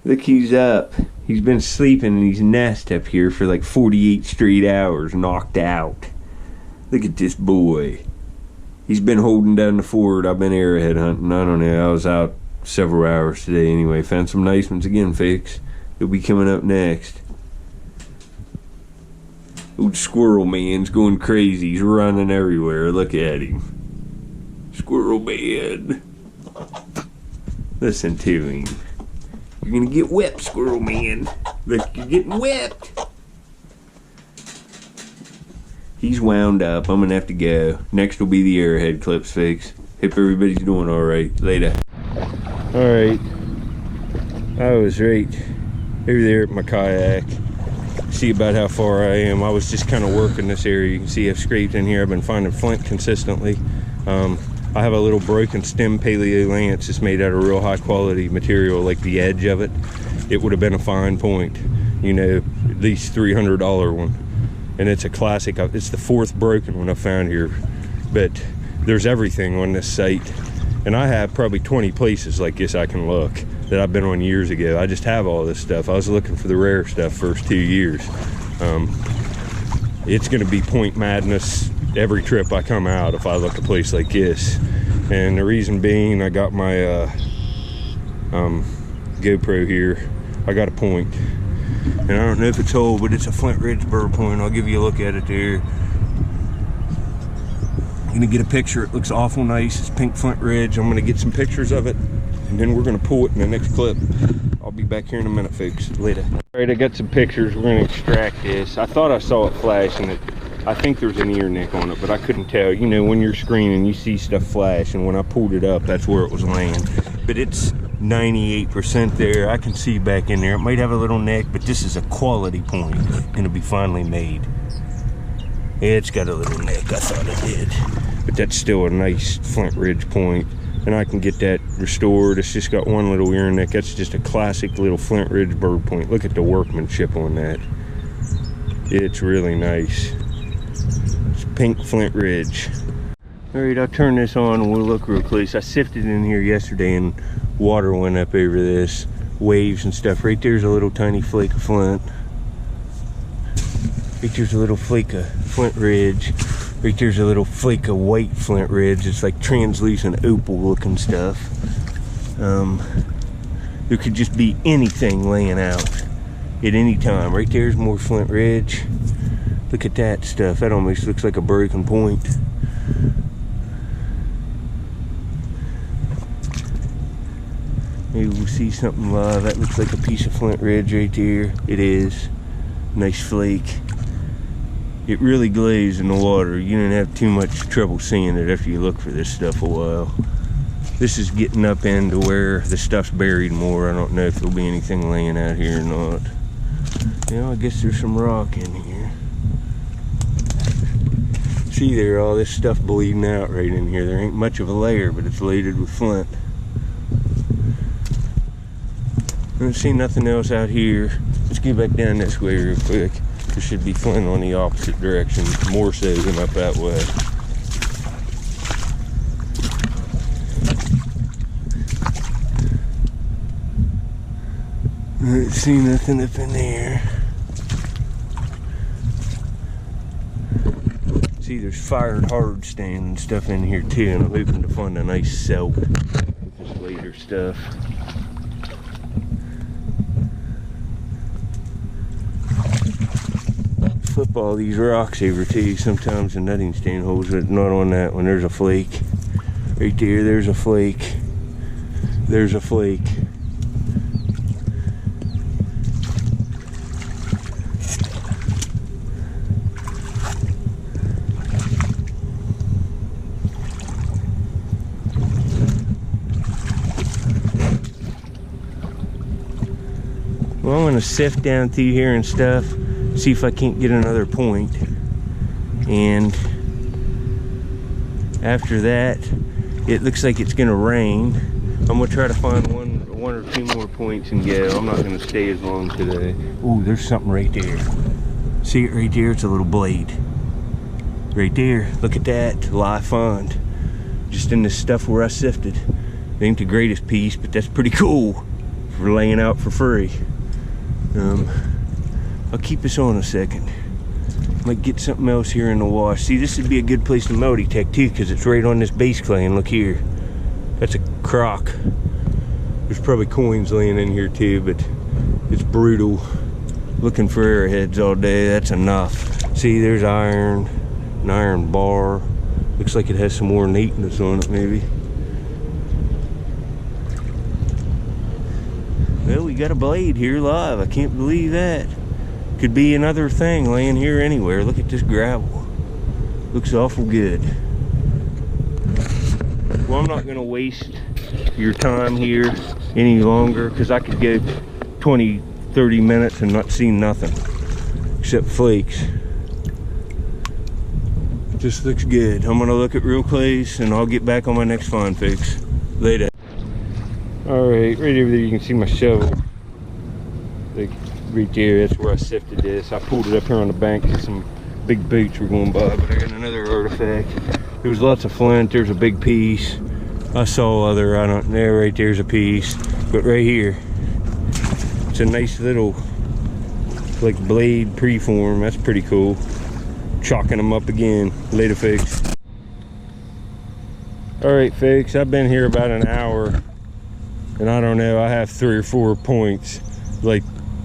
Look, he's up. He's been sleeping in his nest up here for like 48 straight hours, knocked out. Look at this boy. He's been holding down the fort. I've been arrowhead hunting. I don't know. I was out several hours today anyway. Found some nice ones again, Fix. He'll be coming up next. Old squirrel man's going crazy. He's running everywhere. Look at him. Squirrel man. Listen to him. You're gonna get whipped, squirrel man. Look, you're getting whipped. He's wound up. I'm gonna have to go. Next will be the arrowhead clips, Fix. Hope everybody's doing alright. Later. Alright. I was right over there at my kayak. See about how far I am. I was just kind of working this area. You can see I've scraped in here. I've been finding flint consistently. I have a little broken stem paleo lance. It's made out of real high quality material, like the edge of it. It would have been a fine point, you know, at least $300 one. And it's a classic. It's the fourth broken one I found here. But there's everything on this site. And I have probably 20 places like this I can look that I've been on years ago. I just have all this stuff. I was looking for the rare stuff first 2 years. It's gonna be point madness every trip I come out if I look a place like this. And the reason being, I got my GoPro here. I got a point. And I don't know if it's old, but it's a Flint Ridge bird point. I'll give you a look at it there. I'm gonna get a picture. It looks awful nice. It's pink Flint Ridge. I'm gonna get some pictures of it, and then we're gonna pull it in the next clip. I'll be back here in a minute, folks. Later. All right, I got some pictures. We're gonna extract this. I thought I saw it flash, and I think there's an ear nick on it, but I couldn't tell. You know, when you're screening, you see stuff flash, and when I pulled it up, that's where it was laying. But it's 98% there. I can see back in there. It might have a little neck, but this is a quality point, and it'll be finely made. It's got a little neck, I thought it did. But that's still a nice Flint Ridge point. And I can get that restored. It's just got one little ear neck. That's just a classic little Flint Ridge bird point. Look at the workmanship on that. It's really nice. It's pink Flint Ridge. All right, I'll turn this on and we'll look real close. I sifted in here yesterday and water went up over this. Waves and stuff. Right there's a little tiny flake of flint. Right there's a little flake of Flint Ridge. Right there's a little flake of white Flint Ridge. It's like translucent opal looking stuff. There could just be anything laying out at any time. Right there's more Flint Ridge. Look at that stuff. That almost looks like a broken point. Maybe we'll see something live. That looks like a piece of Flint Ridge right there. It is. Nice flake. It really glazed in the water. You didn't have too much trouble seeing it after you look for this stuff a while. This is getting up into where the stuff's buried more. I don't know if there'll be anything laying out here or not. You know, I guess there's some rock in here. See there, all this stuff bleeding out right in here. There ain't much of a layer, but it's loaded with flint. I don't see nothing else out here. Let's get back down this way real quick. There should be flint on the opposite direction, more so than up that way. I don't see nothing up in there. See, there's fired hard stand and stuff in here too, and I'm hoping to find a nice celt with this later stuff. Flip all these rocks over too. Sometimes the nutting stain holds it. Not on that one. There's a flake. Right there, there's a flake. There's a flake. Well, I'm gonna sift down through here and stuff. See if I can't get another point, and after that it looks like it's gonna rain. I'm gonna try to find one or two more points and go. I'm not gonna stay as long today. Oh, there's something right there. See it right there? It's a little blade right there. Look at that live find, just in this stuff where I sifted. It ain't the greatest piece, but that's pretty cool laying out for free. I'll keep this on a second. Might get something else here in the wash. See, this would be a good place to multi-tech too, because it's right on this base clay. And look here, that's a crock. There's probably coins laying in here too, but it's brutal. Looking for arrowheads all day, that's enough. See, there's iron, an iron bar. Looks like it has some more neatness on it, maybe. Well, we got a blade here live. I can't believe that. Could be another thing laying here anywhere. Look at this gravel. Looks awful good. Well, I'm not gonna waste your time here any longer, because I could go 20-30 minutes and not see nothing except flakes. Just looks good. I'm gonna look at real close and I'll get back on my next find, folks. Later. All right, right over there you can see my shovel. Like right there, that's where I sifted this. I pulled it up here on the bank because some big boots were going by, but I got another artifact. There was lots of flint. There's a big piece. I saw other, I don't know, right there's a piece. But right here, it's a nice little like blade preform. That's pretty cool. Chalking them up again. Later, folks. All right, folks, I've been here about an hour, and I don't know, I have 3 or 4 points. Like,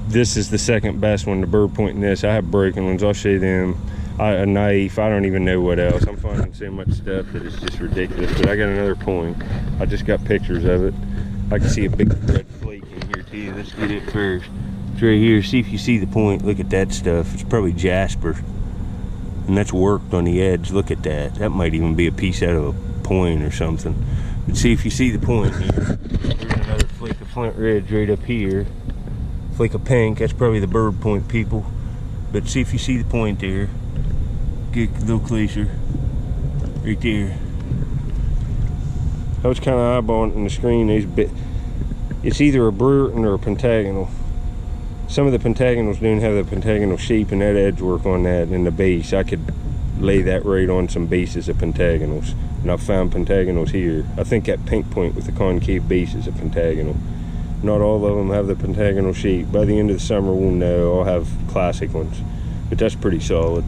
this is the second best one, the bird point in this. I have broken ones, I'll show you them. A knife, I don't even know what else. I'm finding so much stuff that it's just ridiculous. But I got another point. I just got pictures of it. I can see a big red flake in here too. Let's get it first. It's right here. See if you see the point. Look at that stuff. It's probably jasper. And that's worked on the edge. Look at that. That might even be a piece out of a point or something. But see if you see the point here. There's another flake of flint ridge right up here. Flake of pink. That's probably the bird point, people. But see if you see the point there. Get a little closer. Right there. I was kind of eyeballing in the screen. It's either a Brewerton or a pentagonal. Some of the pentagonals don't have the pentagonal shape and that edge work on that in the base. I could lay that right on some bases of pentagonals. And I've found pentagonals here. I think that pink point with the concave base is a pentagonal. Not all of them have the pentagonal shape. By the end of the summer, we'll know. I'll have classic ones. But that's pretty solid.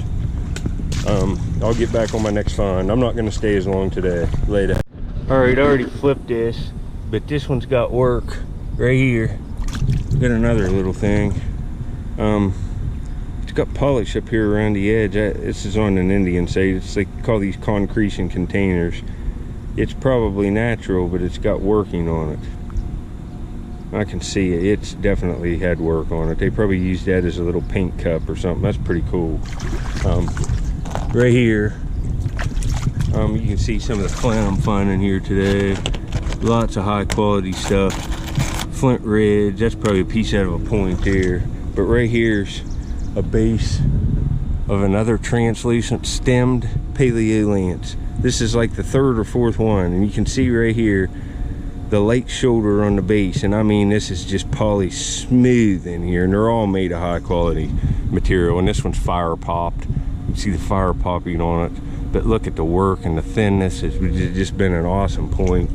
I'll get back on my next find. I'm not going to stay as long today. Later. All right, I already flipped this, but this one's got work right here. Got another little thing. It's got polish up here around the edge. This is on an Indian site. It's like, call these concretion containers. It's probably natural, but it's got working on it. I can see it. It's definitely had work on it. They probably used that as a little paint cup or something. That's pretty cool. Right here, you can see some of the flint I'm finding here today. Lots of high quality stuff. Flint ridge, that's probably a piece out of a point there. But right here's a base of another translucent stemmed paleolance. This is like the 3rd or 4th one, and you can see right here the light shoulder on the base. And I mean, this is just poly smooth in here, and they're all made of high quality material. And this one's fire popped. You can see the fire popping on it. But look at the work and the thinness. It's just been an awesome point.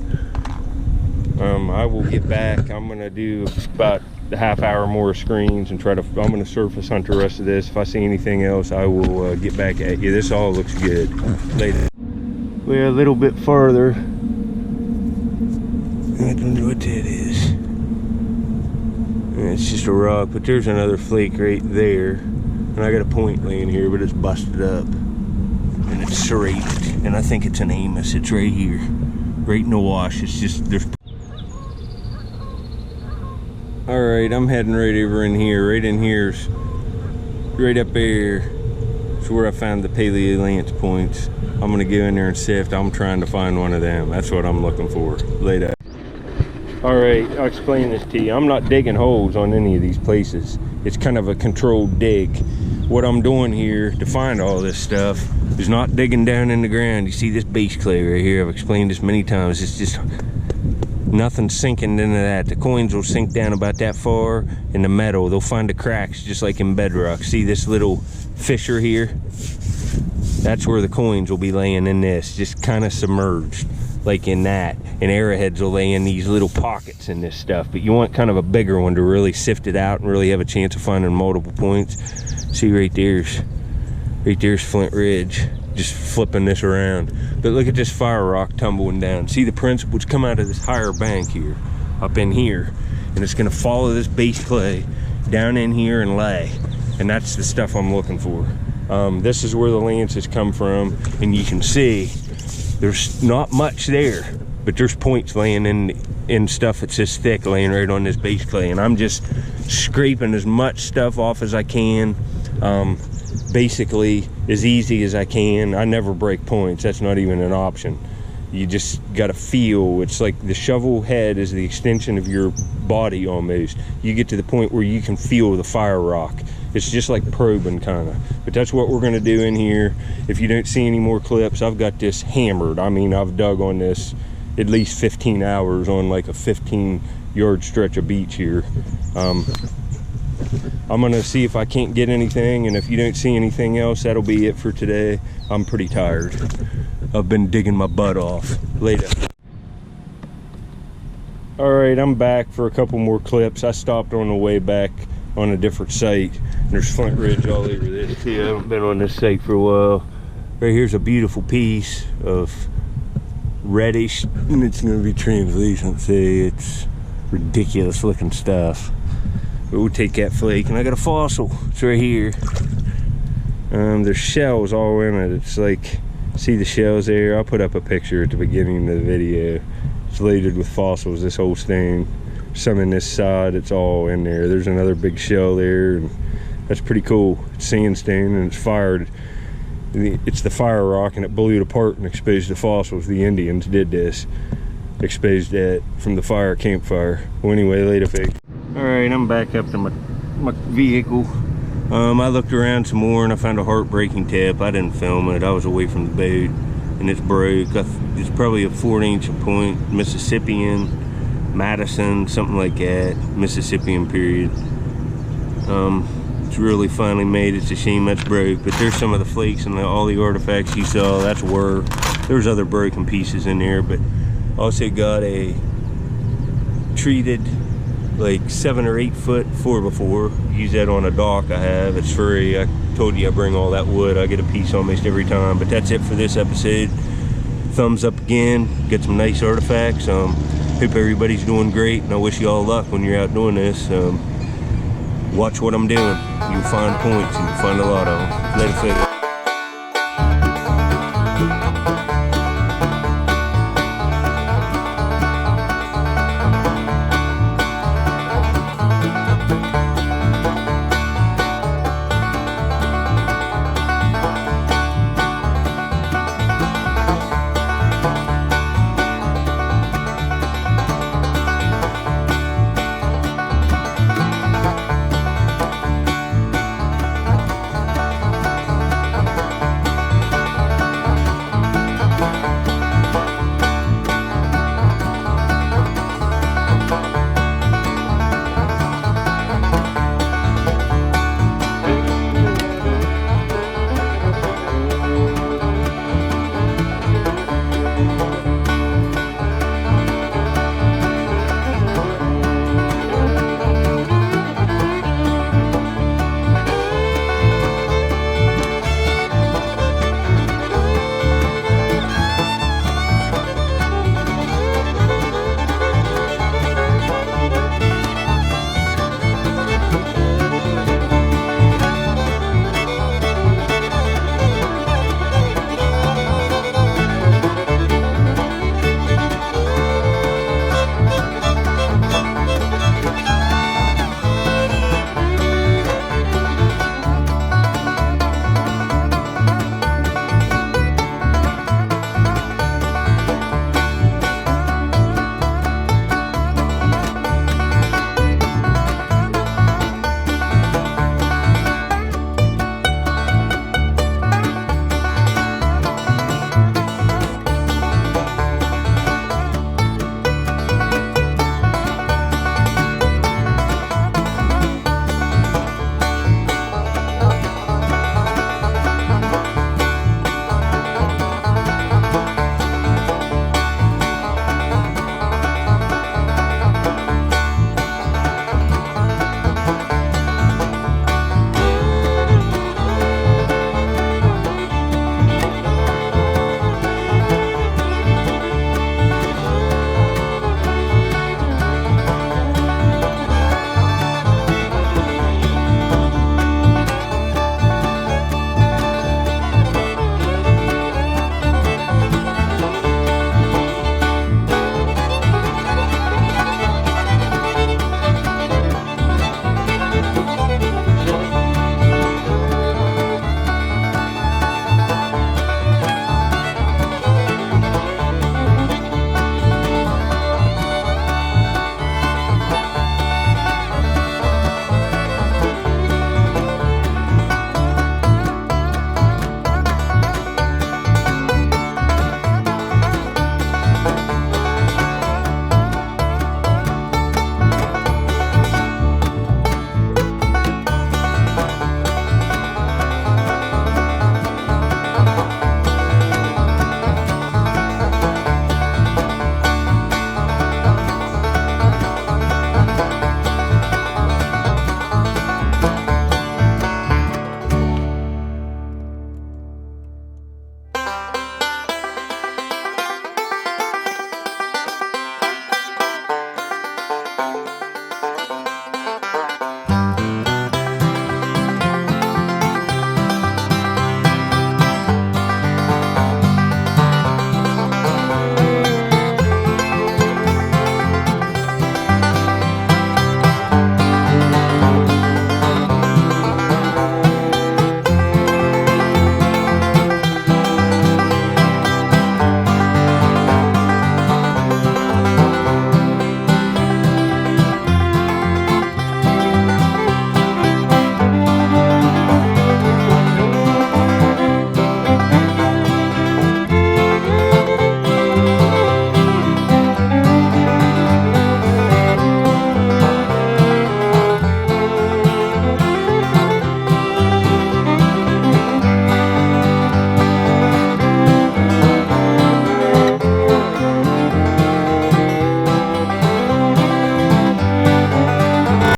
I will get back. I'm gonna do about a half hour more screens and try to, I'm gonna surface hunt the rest of this. If I see anything else, I will get back at you. This all looks good. Later. We're a little bit farther. I don't know what that is. It's just a rock, but there's another flake right there. And I got a point laying here, but it's busted up. And it's serrated. And I think it's an Amos. It's right here. Right in the wash. It's just, there's... Alright, I'm heading right over in here. Right in here's, right up there, is where I found the paleolance points. I'm gonna go in there and sift. I'm trying to find one of them. That's what I'm looking for. Later. Alright, I'll explain this to you. I'm not digging holes on any of these places. It's kind of a controlled dig. What I'm doing here to find all this stuff is not digging down in the ground. You see this base clay right here. I've explained this many times. It's just nothing sinking into that. The coins will sink down about that far in the metal. They'll find the cracks just like in bedrock. See this little fissure here? That's where the coins will be laying in this, just kind of submerged. like in that, and arrowheads will lay in these little pockets in this stuff, but you want kind of a bigger one to really sift it out and really have a chance of finding multiple points. See, right there's Flint Ridge, just flipping this around. But look at this fire rock tumbling down. See the principles come out of this higher bank here, up in here, and it's gonna follow this base clay down in here and lay, and that's the stuff I'm looking for. This is where the lances come from, and you can see there's not much there, but there's points laying in stuff that's this thick, laying right on this base clay, and I'm just scraping as much stuff off as I can, basically as easy as I can. I never break points, that's not even an option. You just gotta feel. It's like the shovel head is the extension of your body almost. You get to the point where you can feel the fire rock. It's just like probing kind of, but that's what we're gonna do in here. If you don't see any more clips, I've got this hammered. I mean, I've dug on this at least 15 hours on like a 15-yard stretch of beach here. I'm gonna see if I can't get anything, and if you don't see anything else, that'll be it for today. I'm pretty tired. I've been digging my butt off. Later. All right, I'm back for a couple more clips. I stopped on the way back on a different site. There's Flint Ridge all over this. See, I haven't been on this site for a while. Right here's a beautiful piece of reddish, and it's gonna be translucent. See, it's ridiculous looking stuff. But we'll take that flake, and I got a fossil. It's right here. There's shells all in it. It's like, see the shells there? I'll put up a picture at the beginning of the video. It's loaded with fossils, this whole stone. Some in this side, it's all in there. There's another big shell there, and that's pretty cool. It's sandstone, and it's fired. It's the fire rock, and it blew it apart and exposed the fossils. The Indians did this, exposed that from the campfire. Well, anyway, later, fake. All right, I'm back up to my vehicle. I looked around some more, and I found a heartbreaking tip. I didn't film it. I was away from the boat, and it's broke. It's probably a 4-inch point, Mississippian, Madison, something like that, Mississippian period. It's really finally made. It's a shame that's broke, but there's some of the flakes and all the artifacts you saw. That's where there's other broken pieces in there, but also got a treated like 7 or 8 foot 4x4. Use that on a dock I have. It's free. I told you I bring all that wood. I get a piece almost every time. But that's it for this episode. Thumbs up again. Get some nice artifacts. Hope everybody's doing great, and I wish you all luck when you're out doing this. Watch what I'm doing. You'll find points, and you'll find a lot of them. Later,